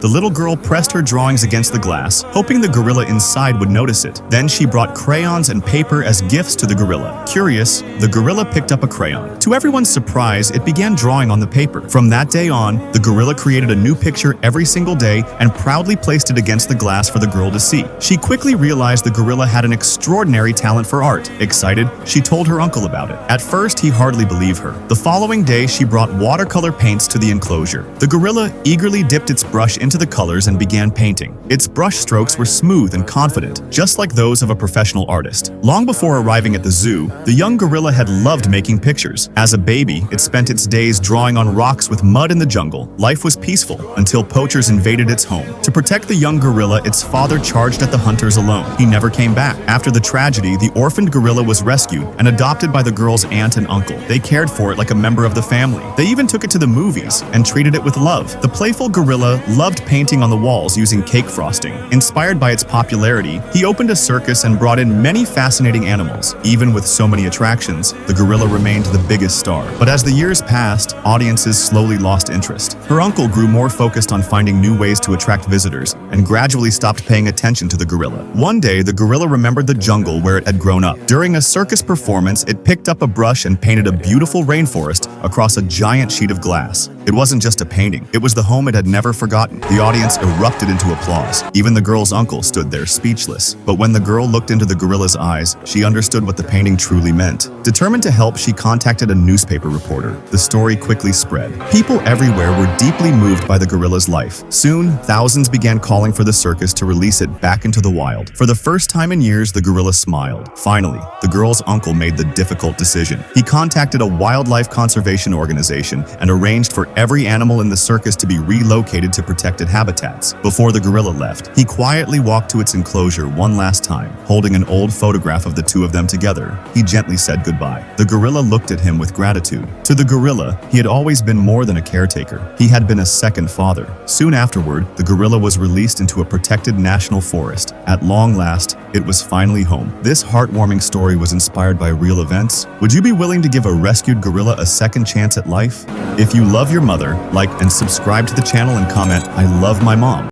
The little girl pressed her drawings against the glass, hoping the gorilla inside would notice it. Then she brought crayons and paper as gifts to the gorilla. Curious, the gorilla picked up a crayon. To everyone's surprise, it began drawing on the paper. From that day on, the gorilla created a new picture every single day and proudly placed it against the glass for the girl to see. She quickly realized the gorilla had an extraordinary talent for art. Excited, she told her uncle about it. At first, he hardly believed her. The following day, she brought watercolor paints to the enclosure. The gorilla eagerly dipped its brush into the colors and began painting. Its brush strokes were smooth and confident, just like those of a professional artist. Long before arriving at the zoo, the young gorilla had loved making pictures. As a baby, it spent its days drawing on rocks with mud in the jungle. Life was peaceful until poachers invaded its home. To protect the young gorilla, its father charged at the hunters alone. He never came back. After the tragedy, the orphaned gorilla was rescued and adopted by the girl's aunt and uncle. They cared for it like a member of the family. They even took it to the movies and treated it with love. The playful gorilla loved painting on the walls using cake frosting. Inspired by its popularity, he opened a circus and brought in many fascinating animals. Even with so many attractions, the gorilla remained the biggest star. But as the years passed, audiences slowly lost interest. Her uncle grew more focused on finding new ways to attract visitors and gradually stopped paying attention to the gorilla. One day, the gorilla remembered the jungle where it had grown up. During a circus performance, it picked up a brush and painted a beautiful rainforest across a giant sheet of glass. It wasn't just a painting, it was the home it had never forgotten. The audience erupted into applause. Even the girl's uncle stood there speechless. But when the girl looked into the gorilla's eyes, she understood what the painting truly meant. Determined to help, she contacted a newspaper reporter. The story quickly spread. People everywhere were deeply moved by the gorilla's life. Soon, thousands began calling for the circus to release it back into the wild. For the first time in years, the gorilla smiled. Finally, the girl's uncle made the difficult decision. He contacted a wildlife conservation organization and arranged for every animal in the circus to be relocated to protected habitats. Before the gorilla left, he quietly walked to its enclosure one last time, holding an old photograph of the two of them together. He gently said goodbye. The gorilla looked at him with gratitude. To the gorilla, he had always been more than a caretaker. He had been a second father. Soon afterward, the gorilla was released into a protected national forest. At long last, it was finally home. This heartwarming story was inspired by real events. Would you be willing to give a rescued gorilla a second chance at life? If you love your mother, like and subscribe to the channel and comment, "I love my mom."